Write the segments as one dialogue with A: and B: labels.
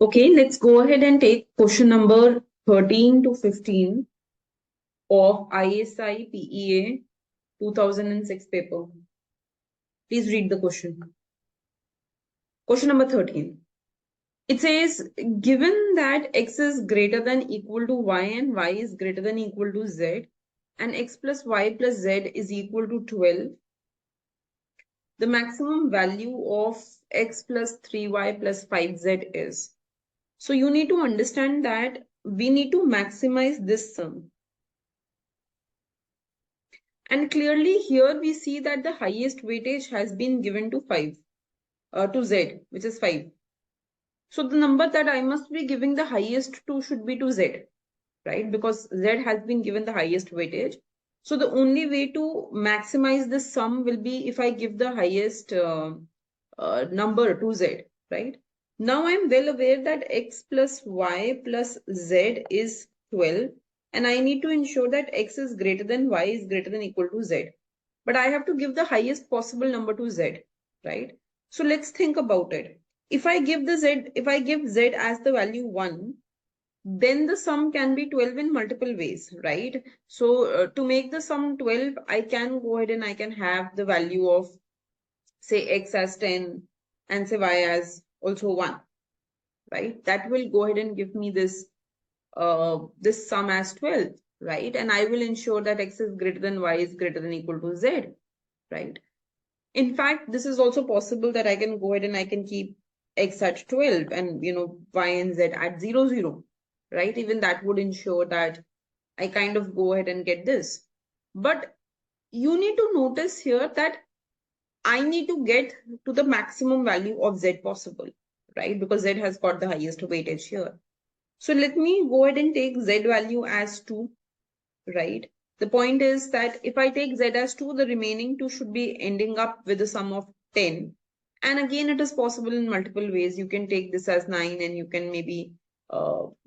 A: Okay, let's go ahead and take question number 13 to 15 of ISI PEA 2006 paper. Please read the question. Question number 13. It says, given that x is greater than equal to y and y is greater than equal to z and x plus y plus z is equal to 12, the maximum value of x plus 3y plus 5z is. So you need to understand that we need to maximize this sum. And clearly here we see that the highest weightage has been given to 5, to z, which is 5. So the number that I must be giving the highest to should be to z, right? Because z has been given the highest weightage. So the only way to maximize this sum will be if I give the highest number to z, right? Now I'm well aware that x plus y plus z is 12. And I need to ensure that x is greater than y is greater than equal to z. But I have to give the highest possible number to z, right? So let's think about it. If I give z as the value 1, then the sum can be 12 in multiple ways, right? So to make the sum 12, I can go ahead and I can have the value of, say, x as 10 and say y as also 1, right? That will go ahead and give me this sum as 12, right? And I will ensure that x is greater than y is greater than equal to z, right? In fact, this is also possible that I can go ahead and I can keep x at 12 and y and z at 0, 0, right? Even that would ensure that I kind of go ahead and get this. But you need to notice here that I need to get to the maximum value of z possible, right? Because z has got the highest weightage here. So let me go ahead and take z value as 2, right? The point is that if I take z as 2, the remaining 2 should be ending up with a sum of 10. And again, it is possible in multiple ways. You can take this as 9 and you can maybe,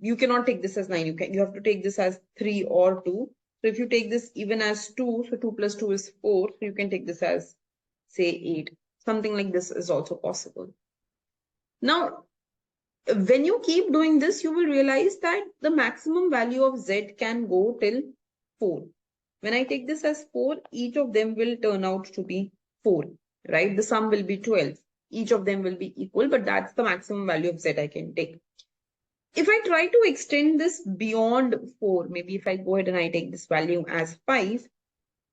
A: you cannot take this as 9. You have to take this as 3 or 2. So if you take this even as 2, so 2 plus 2 is 4. So you can take this as, say, 8. Something like this is also possible. Now, when you keep doing this, you will realize that the maximum value of z can go till 4. When I take this as 4, each of them will turn out to be 4, right? The sum will be 12. Each of them will be equal, but that's the maximum value of z I can take. If I try to extend this beyond 4, maybe if I go ahead and I take this value as 5,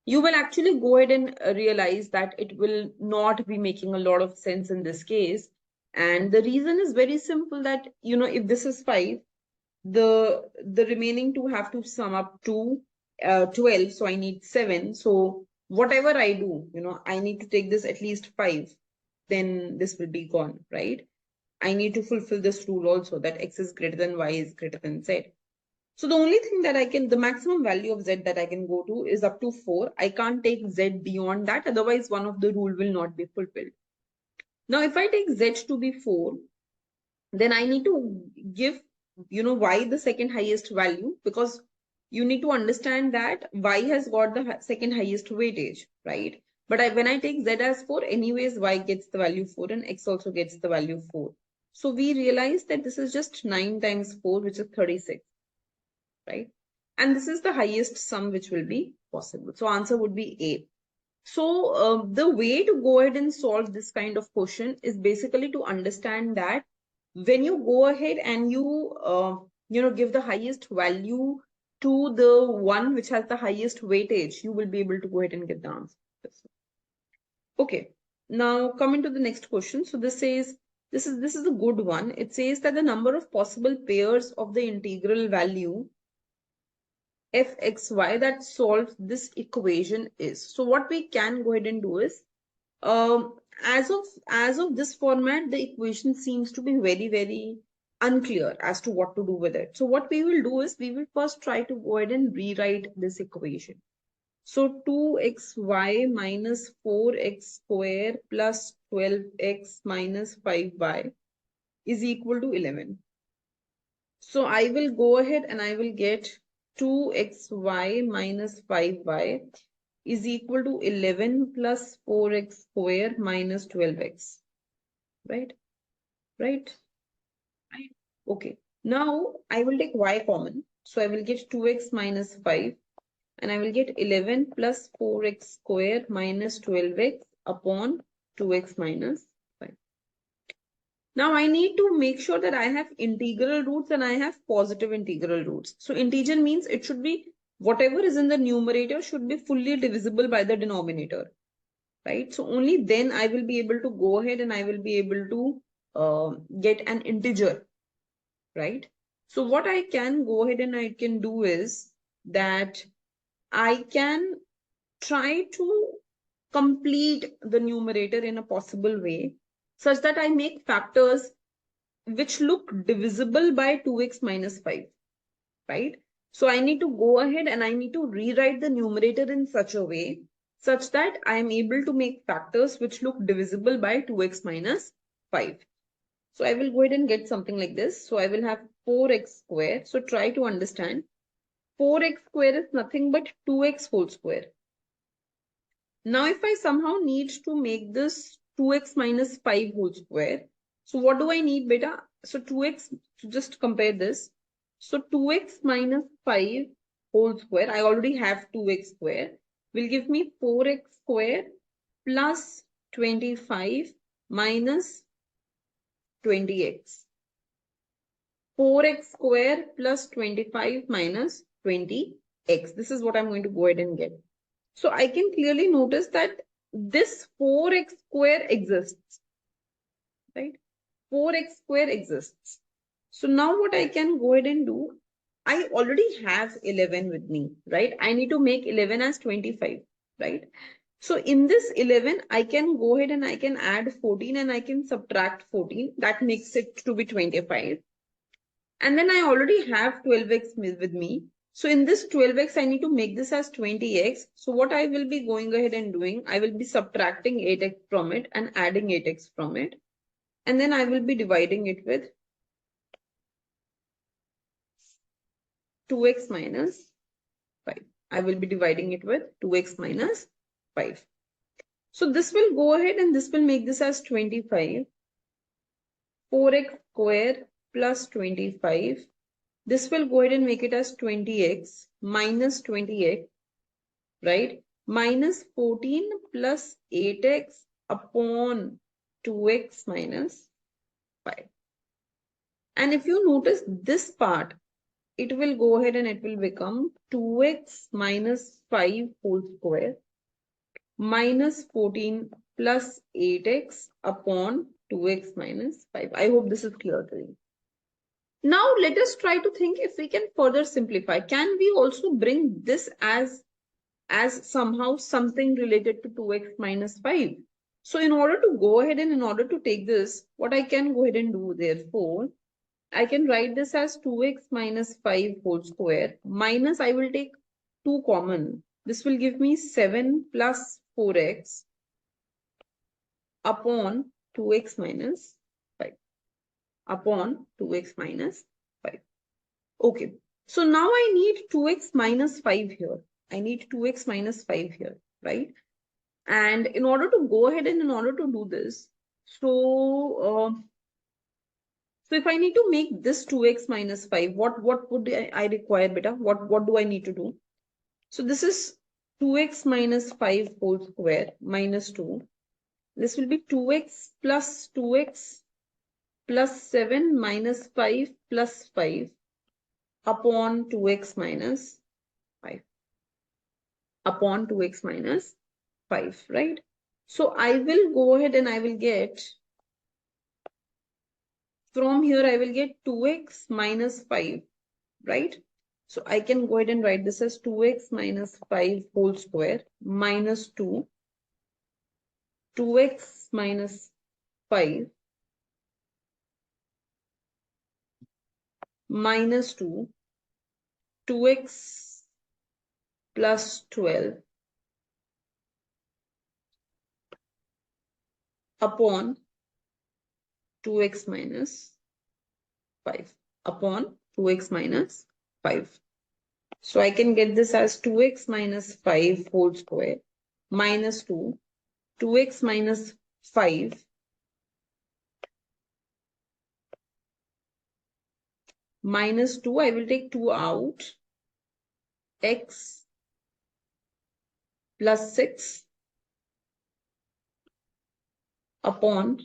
A: you will actually go ahead and realize that it will not be making a lot of sense in this case. And the reason is very simple that, if this is 5, the remaining 2 have to sum up to 12. So I need 7. So whatever I do, I need to take this at least 5. Then this will be gone, right? I need to fulfill this rule also that x is greater than y is greater than z. So the only thing that the maximum value of z that I can go to is up to 4. I can't take z beyond that. Otherwise, one of the rule will not be fulfilled. Now, if I take z to be 4, then I need to give, y the second highest value, because you need to understand that y has got the second highest weightage, right? But when I take z as 4, anyways, y gets the value 4 and x also gets the value 4. So we realize that this is just 9 times 4, which is 36, right? And this is the highest sum which will be possible. So answer would be A. So the way to go ahead and solve this kind of question is basically to understand that when you go ahead and you give the highest value to the one which has the highest weightage, you will be able to go ahead and get the answer. Okay, now coming to the next question. So this says, this is a good one. It says that the number of possible pairs of the integral value fxy that solves this equation is. So what we can go ahead and do is, as of this format, the equation seems to be very, very unclear as to what to do with it. So what we will do is, we will first try to go ahead and rewrite this equation. So 2xy minus 4x square plus 12x minus 5y is equal to 11. So I will go ahead and I will get 2xy minus 5y is equal to 11 plus 4x square minus 12x. Right? Okay. Now I will take y common. So I will get 2x minus 5 and I will get 11 plus 4x square minus 12x upon 2x minus 5. Now I need to make sure that I have integral roots and I have positive integral roots. So integer means it should be whatever is in the numerator should be fully divisible by the denominator, right? So only then I will be able to go ahead and I will be able to get an integer, right? So what I can go ahead and I can do is that I can try to complete the numerator in a possible way such that I make factors which look divisible by 2x minus 5, right? So I need to go ahead and I need to rewrite the numerator in such a way such that I am able to make factors which look divisible by 2x minus 5. So I will go ahead and get something like this. So I will have 4x square. So try to understand. 4x square is nothing but 2x whole square. Now if I somehow need to make this 2x minus 5 whole square, so what do I need, beta? So 2x, so just compare this. So 2x minus 5 whole square, I already have 2x square, will give me 4x square plus 25 minus 20x. 4x square plus 25 minus 20x. This is what I'm going to go ahead and get. So I can clearly notice that this 4x square exists, right? 4x square exists. So now what I can go ahead and do, I already have 11 with me, right? I need to make 11 as 25, right? So in this 11, I can go ahead and I can add 14 and I can subtract 14. That makes it to be 25. And then I already have 12x with me. So in this 12x, I need to make this as 20x. So what I will be going ahead and doing, I will be subtracting 8x from it and adding 8x from it. And then I will be dividing it with 2x minus 5. I will be dividing it with 2x minus 5. So this will go ahead and this will make this as 25. 4x square plus 25. This will go ahead and make it as 20x minus 20x, right? Minus 14 plus 8x upon 2x minus 5. And if you notice this part, it will go ahead and it will become 2x minus 5 whole square minus 14 plus 8x upon 2x minus 5. I hope this is clear to you. Now let us try to think if we can further simplify. Can we also bring this as somehow something related to 2x minus 5? So in order to go ahead and in order to take this, what I can go ahead and do, therefore, I can write this as 2x minus 5 whole square minus I will take 2 common. This will give me 7 plus 4x upon 2x minus 5. Upon 2x minus 5. Okay. So now I need 2x minus 5 here. I need 2x minus 5 here, right? And in order to go ahead and in order to do this, so if I need to make this 2x minus 5, what would I require, beta? What do I need to do? So this is 2x minus 5 whole square minus 2. This will be 2x plus 2x plus 7 minus 5 plus 5 upon 2x minus 5. Upon 2x minus 5, right? So I will go ahead and I will get, from here I will get 2x minus 5, right? So I can go ahead and write this as 2x minus 5 whole square minus 2, 2x minus 5 minus 2, 2x plus 12 upon 2x minus 5 upon 2x minus 5. So I can get this as 2x minus 5 whole square minus 2, 2x minus 5 minus 2, I will take 2 out, x plus 6 upon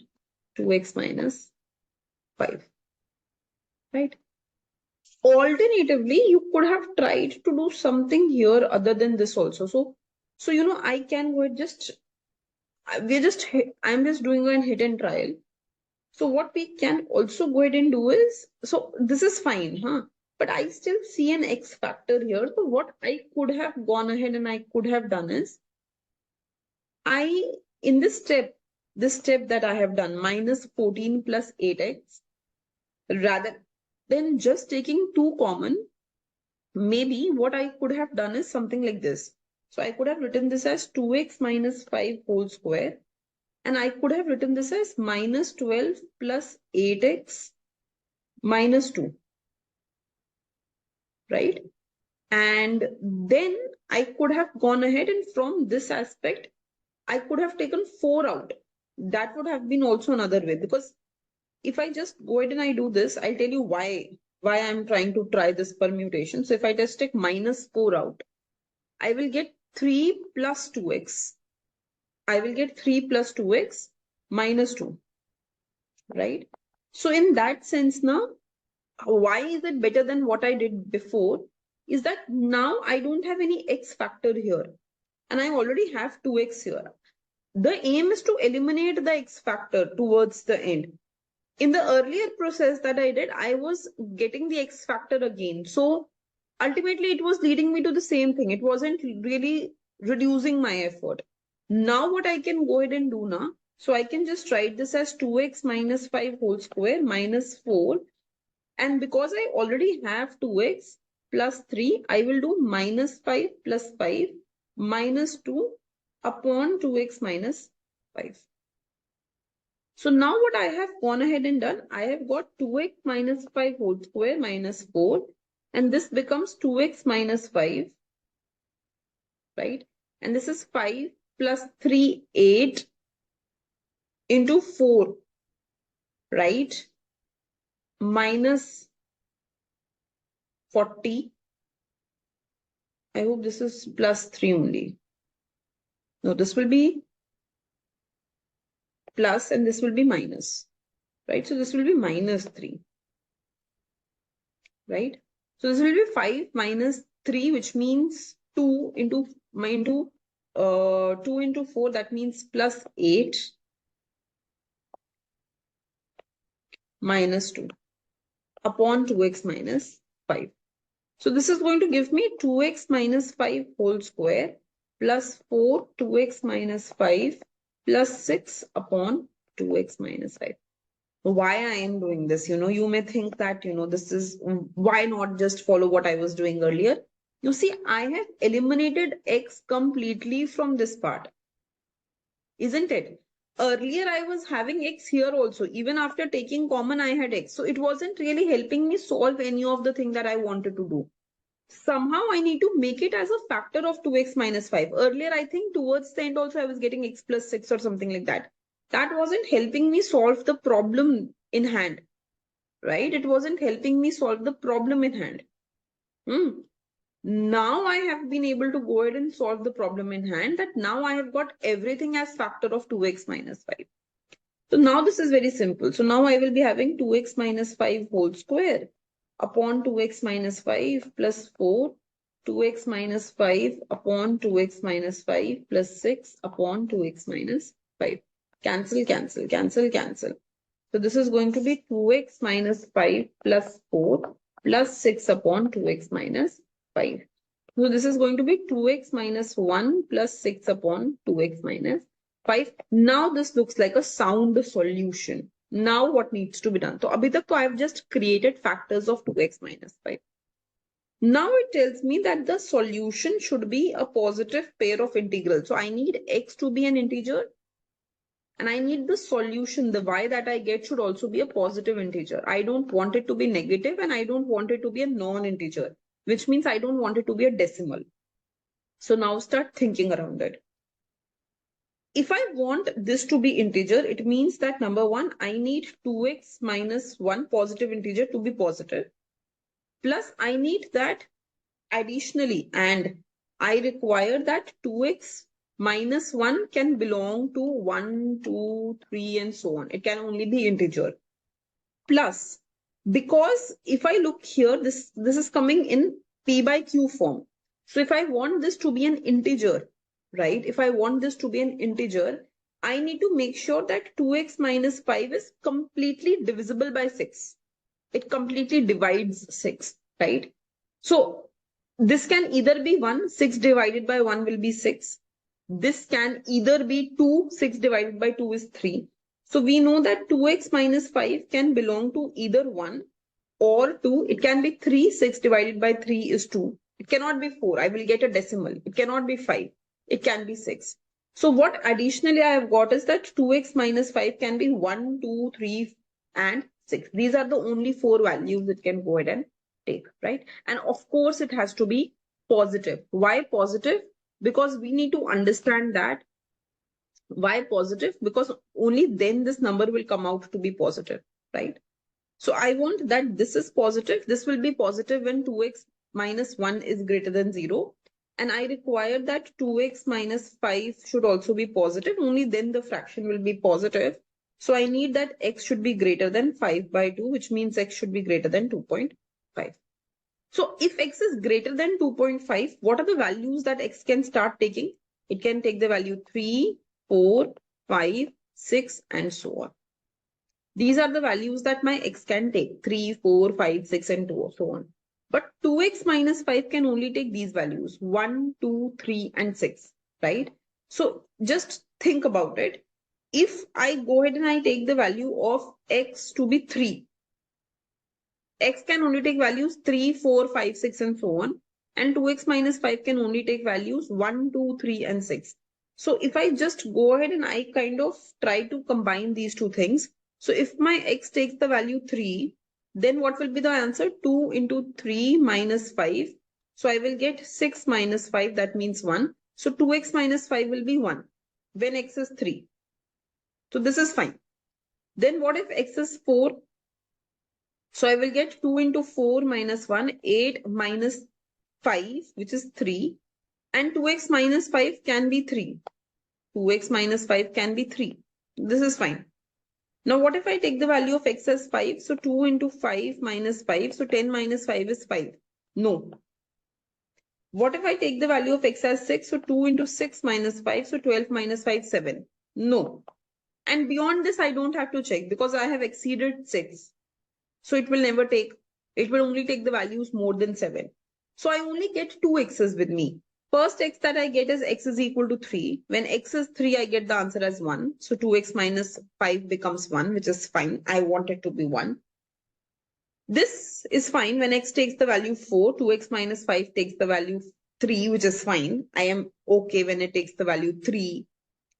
A: 2x minus 5, right? Alternatively, you could have tried to do something here other than this also. So you know, I can go just, I'm just doing a hit and trial. So what we can also go ahead and do is, so this is fine, huh? But I still see an X factor here. So what I could have gone ahead and I could have done is, in this step that I have done, minus 14 plus 8x, rather than just taking 2 common, maybe what I could have done is something like this. So I could have written this as 2x minus 5 whole square. And I could have written this as minus 12 plus 8x minus 2, right? And then I could have gone ahead and from this aspect, I could have taken 4 out. That would have been also another way, because if I just go ahead and I do this, I'll tell you why I'm trying to try this permutation. So if I just take minus 4 out, I will get 3 plus 2x. I will get 3 plus 2x minus 2, right? So in that sense now, why is it better than what I did before? Is that now I don't have any x factor here and I already have 2x here. The aim is to eliminate the x factor towards the end. In the earlier process that I did, I was getting the x factor again. So ultimately it was leading me to the same thing. It wasn't really reducing my effort. Now what I can go ahead and do now, so I can just write this as 2x minus 5 whole square minus 4. And because I already have 2x plus 3, I will do minus 5 plus 5 minus 2 upon 2x minus 5. So now what I have gone ahead and done, I have got 2x minus 5 whole square minus 4. And this becomes 2x minus 5, right? And this is 5 plus 3, 8 into 4, right? Minus 40. I hope this is plus 3 only. No, this will be plus and this will be minus, right? So this will be minus 3, right? So this will be 5 minus 3, which means 2 into 2 into 4, that means plus 8 minus 2 upon 2x minus 5. So this is going to give me 2x minus 5 whole square plus 4 2x minus 5 plus 6 upon 2x minus 5. Why I am doing this, you may think that, this is, why not just follow what I was doing earlier? You see, I have eliminated x completely from this part, isn't it? Earlier, I was having x here also. Even after taking common, I had x. So it wasn't really helping me solve any of the thing that I wanted to do. Somehow I need to make it as a factor of 2x minus 5. Earlier, I think towards the end also I was getting x plus 6 or something like that. That wasn't helping me solve the problem in hand, right? It wasn't helping me solve the problem in hand. Now I have been able to go ahead and solve the problem in hand, that now I have got everything as factor of 2x minus 5. So now this is very simple. So now I will be having 2x minus 5 whole square upon 2x minus 5 plus 4, 2x minus 5 upon 2x minus 5 plus 6 upon 2x minus 5. Cancel, cancel, cancel, cancel. So this is going to be 2x minus 5 plus 4 plus 6 upon 2x minus 5. So this is going to be 2x minus 1 plus 6 upon 2x minus 5. Now this looks like a sound solution. Now what needs to be done? So abhi tak to I have just created factors of 2x minus 5. Now it tells me that the solution should be a positive pair of integrals. So I need x to be an integer and I need the solution, the y that I get should also be a positive integer. I don't want it to be negative and I don't want it to be a non-integer, which means I don't want it to be a decimal. So now start thinking around it. If I want this to be integer, it means that number one, I need 2x minus 1 positive integer to be positive. plus I need that additionally, and I require that 2x minus 1 can belong to 1, 2, 3 and so on. It can only be integer. Plus, because if I look here, this is coming in P by Q form. So if I want this to be an integer, right? If I want this to be an integer, I need to make sure that 2x minus 5 is completely divisible by 6. It completely divides 6, right? So this can either be 1, 6 divided by 1 will be 6. This can either be 2, 6 divided by 2 is 3. So we know that 2x minus 5 can belong to either 1 or 2. It can be 3, 6 divided by 3 is 2. It cannot be 4. I will get a decimal. It cannot be 5. It can be 6. So what additionally I have got is that 2x minus 5 can be 1, 2, 3 and 6. These are the only 4 values it can go ahead and take, right? And of course, it has to be positive. Why positive? Because we need to understand that. Why positive? Because only then this number will come out to be positive, right? So I want that this is positive. This will be positive when 2x minus 1 is greater than 0. And I require that 2x minus 5 should also be positive. Only then the fraction will be positive. So I need that x should be greater than 5 by 2, which means x should be greater than 2.5. So if x is greater than 2.5, what are the values that x can start taking? It can take the value 3, 4, 5, 6, and so on. These are the values that my x can take, 3, 4, 5, 6, and so on. But 2x minus 5 can only take these values, 1, 2, 3, and 6, right? So just think about it. If I go ahead and I take the value of x to be 3, x can only take values 3, 4, 5, 6, and so on. And 2x minus 5 can only take values 1, 2, 3, and 6. So if I just go ahead and I kind of try to combine these two things. So if my x takes the value 3, then what will be the answer? 2 into 3 minus 5. So I will get 6 minus 5, that means 1. So 2x minus 5 will be 1 when x is 3. So this is fine. Then what if x is 4? So I will get 2 into 4 minus 1, 8 minus 5, which is 3. And 2x minus 5 can be 3. 2x minus 5 can be 3. This is fine. Now what if I take the value of x as 5? So 2 into 5 minus 5. So 10 minus 5 is 5. No. What if I take the value of x as 6? So 2 into 6 minus 5. So 12 minus 5, 7. No. And beyond this, I don't have to check because I have exceeded 6. So it will never take, it will only take the values more than 7. So I only get 2 x's with me. First x that I get is x is equal to 3. When x is 3, I get the answer as 1. So 2x minus 5 becomes 1, which is fine. I want it to be 1. This is fine when x takes the value 4. 2x minus 5 takes the value 3, which is fine. I am okay when it takes the value 3.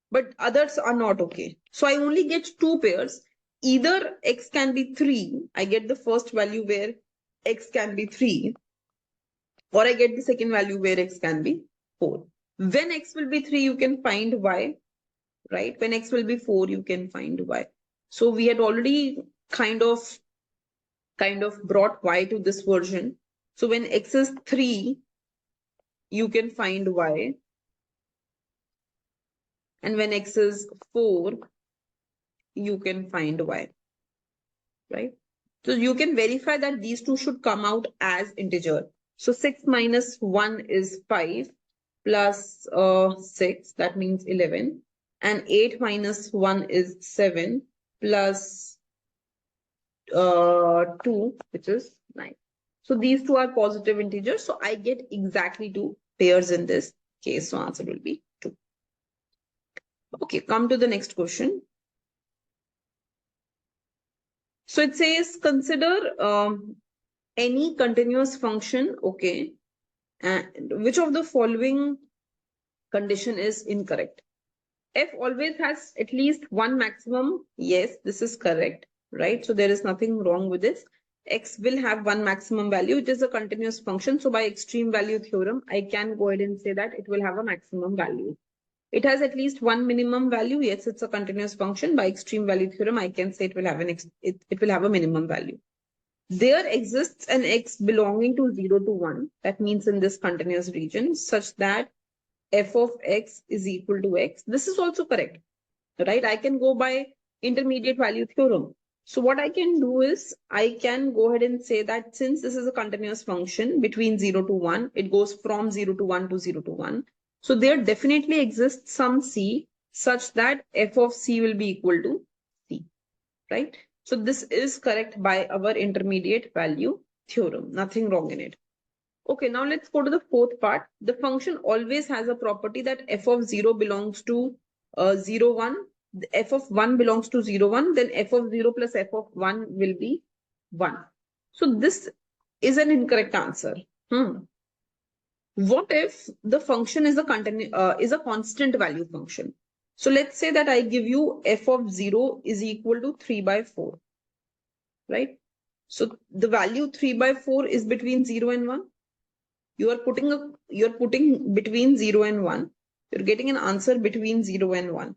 A: But others are not okay. So I only get 2 pairs. Either x can be 3. I get the first value where x can be 3. Or I get the second value where x can be 4. When x will be 3, you can find y, right? When x will be 4, you can find y. So we had already kind of brought y to this version. So when x is 3, you can find y. And when x is 4, you can find y, right? So you can verify that these two should come out as integer. So 6 minus 1 is 5 plus 6, that means 11. And 8 minus 1 is 7 plus 2, which is 9. So these two are positive integers. So I get exactly 2 pairs in this case. So answer will be 2. Okay, come to the next question. So it says consider any continuous function, okay, and which of the following condition is incorrect? F always has at least one maximum. Yes, this is correct, right? So there is nothing wrong with this. X will have one maximum value. It is a continuous function. So by extreme value theorem, I can go ahead and say that it will have a maximum value. It has at least one minimum value. Yes, it's a continuous function. By extreme value theorem, I can say it will have it will have a minimum value. there exists an x belonging to 0 to 1, that means in this continuous region, such that f of x is equal to x. This is also correct, right? I can go by intermediate value theorem. So what I can do is I can go ahead and say that since this is a continuous function between 0 to 1, it goes from 0 to 1 to 0 to 1. So there definitely exists some c such that f of c will be equal to c, right? So this is correct by our intermediate value theorem. Nothing wrong in it. Okay, now let's go to the fourth part. The function always has a property that f of 0 belongs to 0, 1. F of 1 belongs to 0, 1. Then f of 0 plus f of 1 will be 1. So this is an incorrect answer. What if the function is a constant value function? So let's say that I give you f of 0 is equal to 3 by 4, right? So the value 3 by 4 is between 0 and 1. You're putting between 0 and 1. You're getting an answer between 0 and 1.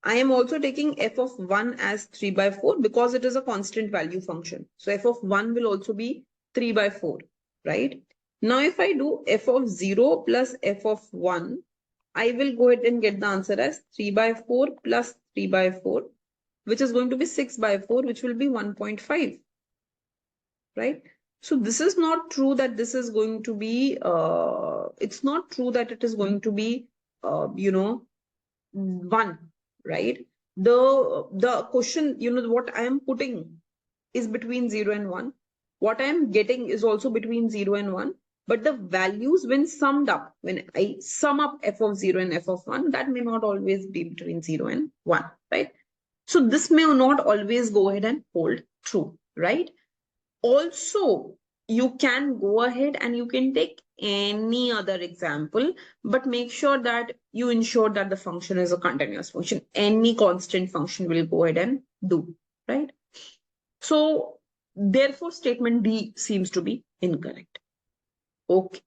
A: I am also taking f of 1 as 3 by 4 because it is a constant value function. So f of 1 will also be 3 by 4, right? Now if I do f of 0 plus f of 1, I will go ahead and get the answer as 3 by 4 plus 3 by 4, which is going to be 6 by 4, which will be 1.5, right? So this is not true that this is going to be, it's not true that it is going to be, 1, right? The question, what I am putting is between 0 and 1. What I am getting is also between 0 and 1. But the values when summed up, when I sum up f of 0 and f of 1, that may not always be between 0 and 1, right? So this may not always go ahead and hold true, right? Also, you can go ahead and you can take any other example, but make sure that you ensure that the function is a continuous function. Any constant function will go ahead and do, right? So therefore, statement D seems to be incorrect. Okay.